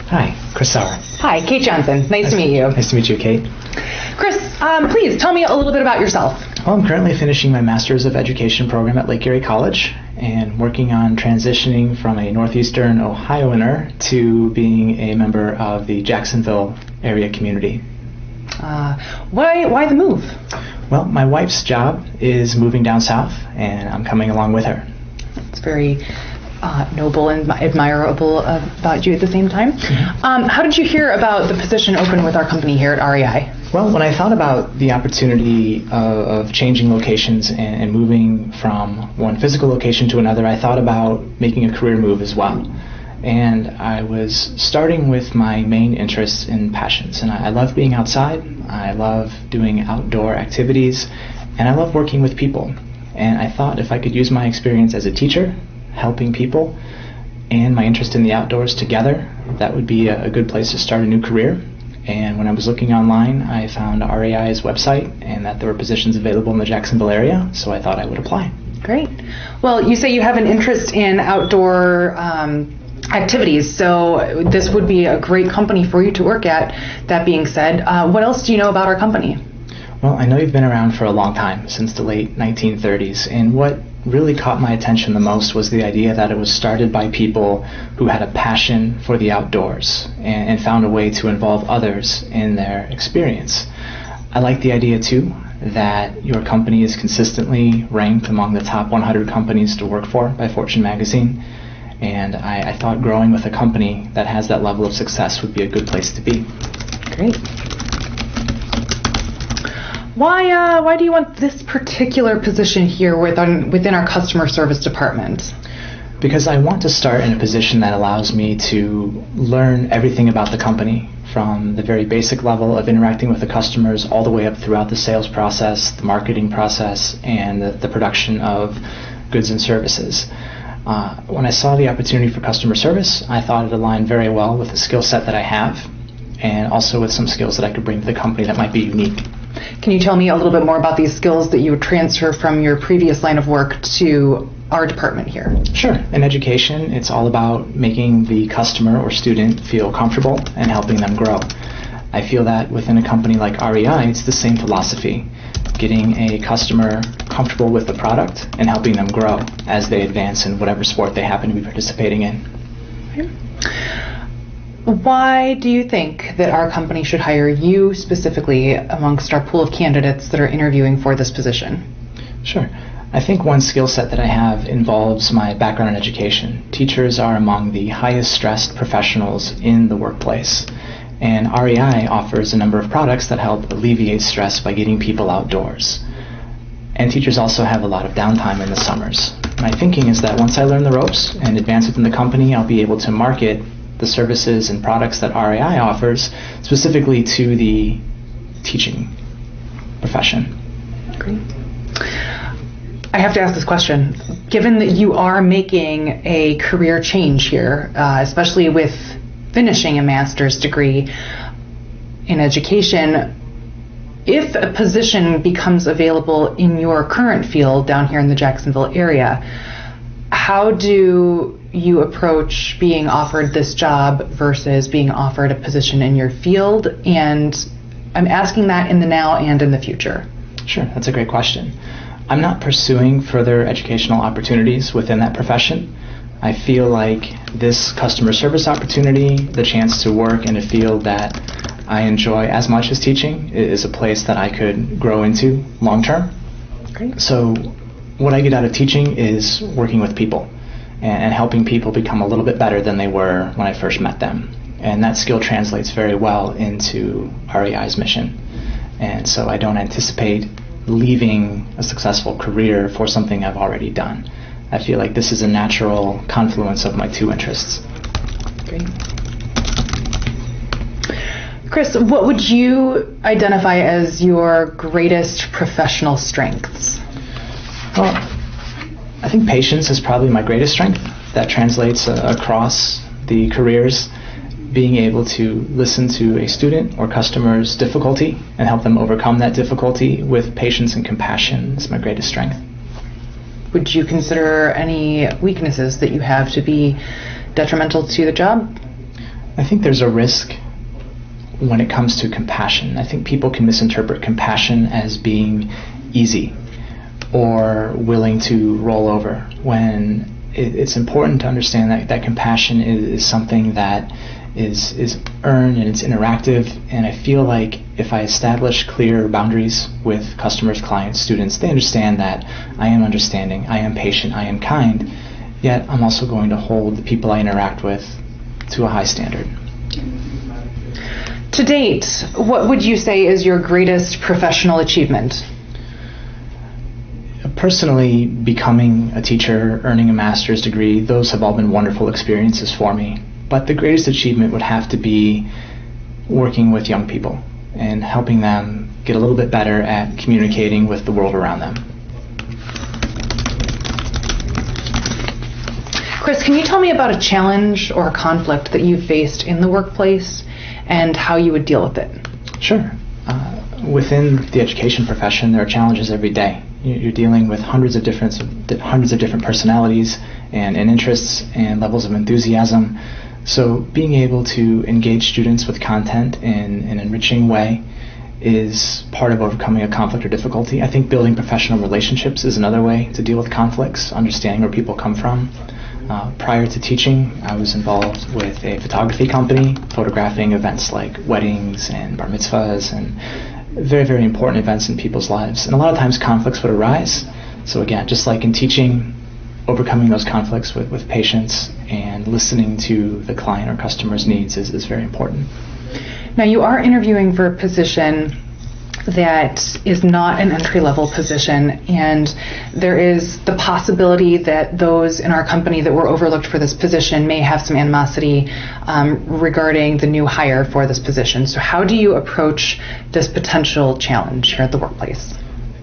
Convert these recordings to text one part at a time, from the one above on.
Hi, Chris Sauer. Hi, Kate Johnson. Nice to meet you. Nice to meet you, Kate. Chris, please tell me a little bit about yourself. Well, I'm currently finishing my Master's of Education program at Lake Erie College and working on transitioning from a Northeastern Ohioaner to being a member of the Jacksonville area community. Why the move? Well, my wife's job is moving down south, and I'm coming along with her. It's very noble and admirable about you at the same time. Mm-hmm. How did you hear about the position open with our company here at REI? Well, when I thought about the opportunity of changing locations and moving from one physical location to another, I thought about making a career move as well. And I was starting with my main interests and passions. And I love being outside, I love doing outdoor activities, and I love working with people. And I thought if I could use my experience as a teacher, helping people, and my interest in the outdoors together, that would be a good place to start a new career. And when I was looking online, I found REI's website and that there were positions available in the Jacksonville area, so I thought I would apply. Great. Well, you say you have an interest in outdoor activities, so this would be a great company for you to work at. That being said, what else do you know about our company? Well, I know you've been around for a long time, since the late 1930s, and what really caught my attention the most was the idea that it was started by people who had a passion for the outdoors and found a way to involve others in their experience. I like the idea too that your company is consistently ranked among the top 100 companies to work for by Fortune magazine, and I thought growing with a company that has that level of success would be a good place to be. Great. Why do you want this particular position here within our customer service department? Because I want to start in a position that allows me to learn everything about the company, from the very basic level of interacting with the customers all the way up throughout the sales process, the marketing process, and the production of goods and services. When I saw the opportunity for customer service, I thought it aligned very well with the skill set that I have, and also with some skills that I could bring to the company that might be unique. Can you tell me a little bit more about these skills that you would transfer from your previous line of work to our department here? Sure. In education, it's all about making the customer or student feel comfortable and helping them grow. I feel that within a company like REI, it's the same philosophy, getting a customer comfortable with the product and helping them grow as they advance in whatever sport they happen to be participating in. Okay. Why do you think that our company should hire you specifically amongst our pool of candidates that are interviewing for this position? Sure. I think one skill set that I have involves my background in education. Teachers are among the highest stressed professionals in the workplace, and REI offers a number of products that help alleviate stress by getting people outdoors. And teachers also have a lot of downtime in the summers. My thinking is that once I learn the ropes and advance within the company, I'll be able to market the services and products that REI offers specifically to the teaching profession. Great. I have to ask this question. Given that you are making a career change here, especially with finishing a master's degree in education, if a position becomes available in your current field down here in the Jacksonville area, how do you approach being offered this job versus being offered a position in your field? And I'm asking that in the now and in the future. Sure, that's a great question. I'm not pursuing further educational opportunities within that profession. I feel like this customer service opportunity, the chance to work in a field that I enjoy as much as teaching, is a place that I could grow into long term. Great. So what I get out of teaching is working with people and helping people become a little bit better than they were when I first met them. And that skill translates very well into REI's mission. And so I don't anticipate leaving a successful career for something I've already done. I feel like this is a natural confluence of my two interests. Great. Chris, what would you identify as your greatest professional strengths? Well, I think patience is probably my greatest strength. That translates across the careers. Being able to listen to a student or customer's difficulty and help them overcome that difficulty with patience and compassion is my greatest strength. Would you consider any weaknesses that you have to be detrimental to the job? I think there's a risk when it comes to compassion. I think people can misinterpret compassion as being easy or willing to roll over, when it's important to understand that compassion is something that is earned and it's interactive. And I feel like if I establish clear boundaries with customers, clients, students, they understand that I am understanding, I am patient, I am kind, yet I'm also going to hold the people I interact with to a high standard. To date, what would you say is your greatest professional achievement? Personally, becoming a teacher, earning a master's degree, those have all been wonderful experiences for me. But the greatest achievement would have to be working with young people and helping them get a little bit better at communicating with the world around them. Chris, can you tell me about a challenge or a conflict that you faced in the workplace and how you would deal with it? Sure. Within the education profession, there are challenges every day. You're dealing with hundreds of different personalities and interests and levels of enthusiasm. So being able to engage students with content in an enriching way is part of overcoming a conflict or difficulty. I think building professional relationships is another way to deal with conflicts, understanding where people come from. Prior to teaching, I was involved with a photography company, photographing events like weddings and bar mitzvahs and very, very important events in people's lives. And a lot of times conflicts would arise. So again, just like in teaching, overcoming those conflicts with patience and listening to the client or customer's needs is very important. Now, you are interviewing for a position that is not an entry-level position, and there is the possibility that those in our company that were overlooked for this position may have some animosity regarding the new hire for this position. So how do you approach this potential challenge here at the workplace?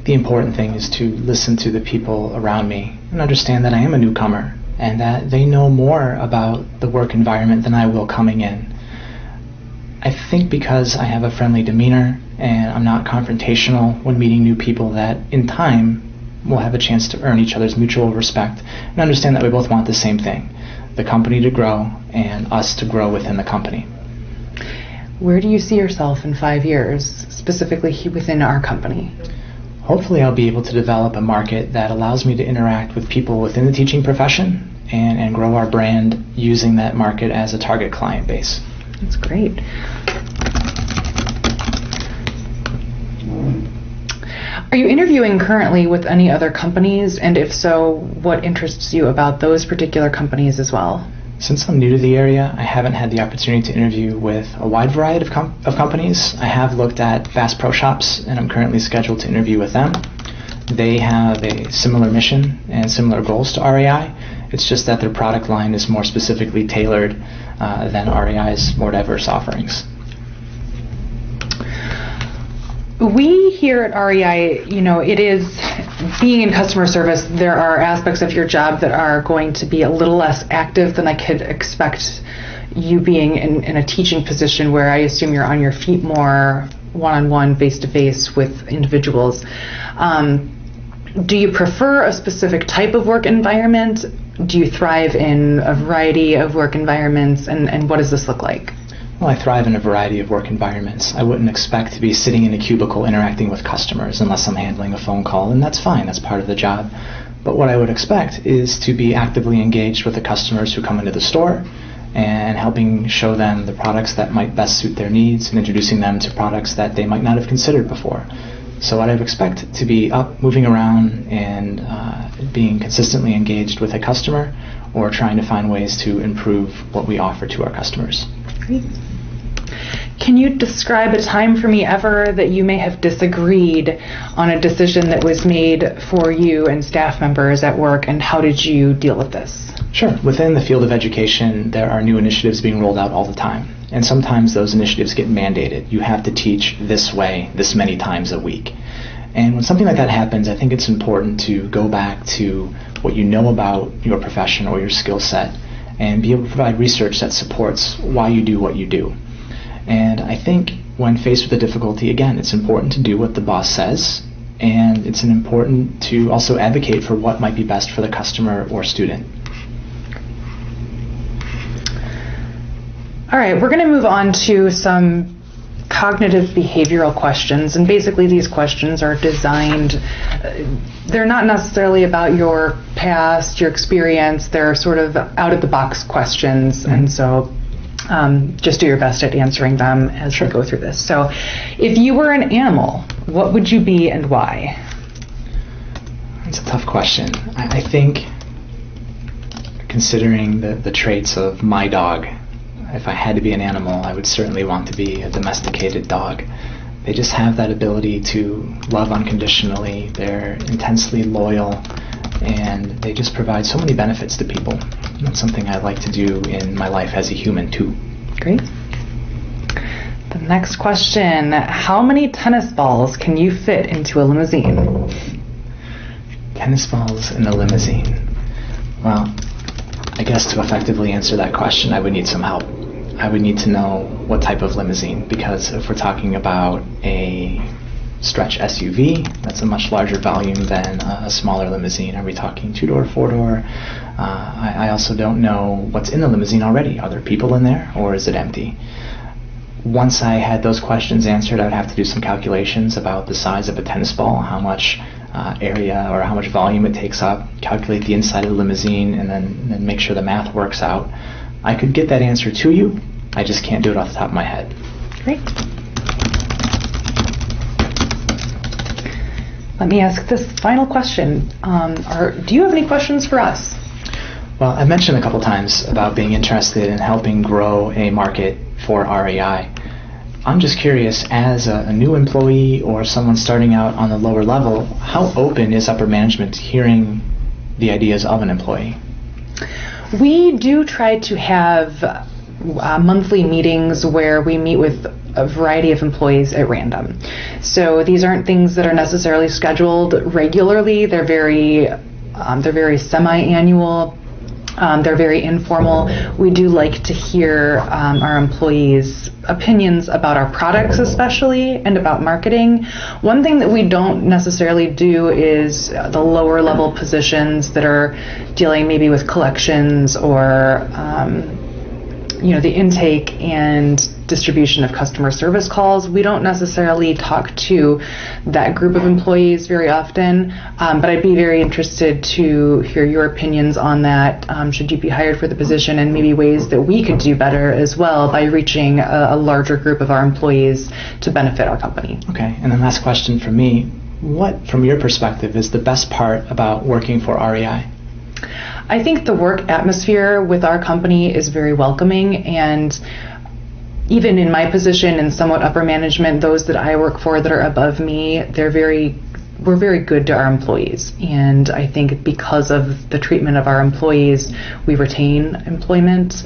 The important thing is to listen to the people around me and understand that I am a newcomer and that they know more about the work environment than I will coming in. I think because I have a friendly demeanor and I'm not confrontational when meeting new people, that in time we'll have a chance to earn each other's mutual respect and understand that we both want the same thing, the company to grow and us to grow within the company. Where do you see yourself in 5 years, specifically within our company? Hopefully I'll be able to develop a market that allows me to interact with people within the teaching profession and grow our brand using that market as a target client base. That's great. Are you interviewing currently with any other companies? And if so, what interests you about those particular companies as well? Since I'm new to the area, I haven't had the opportunity to interview with a wide variety of companies. I have looked at Bass Pro Shops, and I'm currently scheduled to interview with them. They have a similar mission and similar goals to REI. It's just that their product line is more specifically tailored than REI's more diverse offerings. We here at REI, it is being in customer service, there are aspects of your job that are going to be a little less active than I could expect you being in a teaching position where I assume you're on your feet more one-on-one, face-to-face with individuals. Do you prefer a specific type of work environment? Do you thrive in a variety of work environments, and what does this look like? Well, I thrive in a variety of work environments. I wouldn't expect to be sitting in a cubicle interacting with customers unless I'm handling a phone call, and that's fine, that's part of the job. But what I would expect is to be actively engaged with the customers who come into the store and helping show them the products that might best suit their needs and introducing them to products that they might not have considered before. So what I would expect to be up, moving around, and being consistently engaged with a customer or trying to find ways to improve what we offer to our customers. Great. Can you describe a time for me ever that you may have disagreed on a decision that was made for you and staff members at work, and how did you deal with this? Sure. Within the field of education, there are new initiatives being rolled out all the time. And sometimes those initiatives get mandated. You have to teach this way, this many times a week. And when something like that happens, I think it's important to go back to what you know about your profession or your skill set and be able to provide research that supports why you do what you do. And I think when faced with a difficulty, again, it's important to do what the boss says, and it's important to also advocate for what might be best for the customer or student. All right, we're going to move on to some cognitive behavioral questions, and basically these questions are designed, they're not necessarily about your past, your experience, they're sort of out of the box questions, and so just do your best at answering them as we go through this. So if you were an animal, what would you be and why? That's a tough question. I think, considering the traits of my dog, if I had to be an animal, I would certainly want to be a domesticated dog. They just have that ability to love unconditionally. They're intensely loyal, and they just provide so many benefits to people. That's something I'd like to do in my life as a human, too. Great. The next question, how many tennis balls can you fit into a limousine? Tennis balls in a limousine. Well, I guess to effectively answer that question, I would need some help. I would need to know what type of limousine, because if we're talking about a stretch SUV, that's a much larger volume than a smaller limousine. Are we talking 2-door, 4-door? I also don't know what's in the limousine already. Are there people in there, or is it empty? Once I had those questions answered, I would have to do some calculations about the size of a tennis ball, how much area or how much volume it takes up, calculate the inside of the limousine, and then make sure the math works out. I could get that answer to you. I just can't do it off the top of my head. Great. Let me ask this final question. Do you have any questions for us? Well, I've mentioned a couple times about being interested in helping grow a market for REI. I'm just curious, as a new employee or someone starting out on the lower level, how open is upper management to hearing the ideas of an employee? We do try to have monthly meetings where we meet with a variety of employees at random. So these aren't things that are necessarily scheduled regularly. They're very semi-annual. They're very informal. We do like to hear our employees' opinions about our products especially, and about marketing. One thing that we don't necessarily do is the lower level positions that are dealing maybe with collections or the intake and distribution of customer service calls. We don't necessarily talk to that group of employees very often, but I'd be very interested to hear your opinions on that, should you be hired for the position, and maybe ways that we could do better as well by reaching a larger group of our employees to benefit our company. Okay, and then last question from me. What, from your perspective, is the best part about working for REI? I think the work atmosphere with our company is very welcoming, and even in my position in somewhat upper management, those that I work for that are above me, we're very good to our employees. And I think because of the treatment of our employees, we retain employment.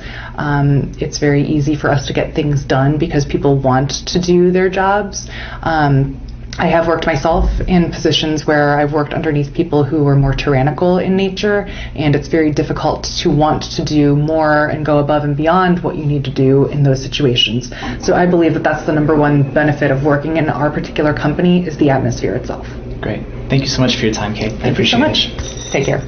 It's very easy for us to get things done because people want to do their jobs. I have worked myself in positions where I've worked underneath people who are more tyrannical in nature, and it's very difficult to want to do more and go above and beyond what you need to do in those situations. So I believe that that's the number one benefit of working in our particular company, is the atmosphere itself. Great. Thank you so much for your time, Kate. Thank you so much. Take care.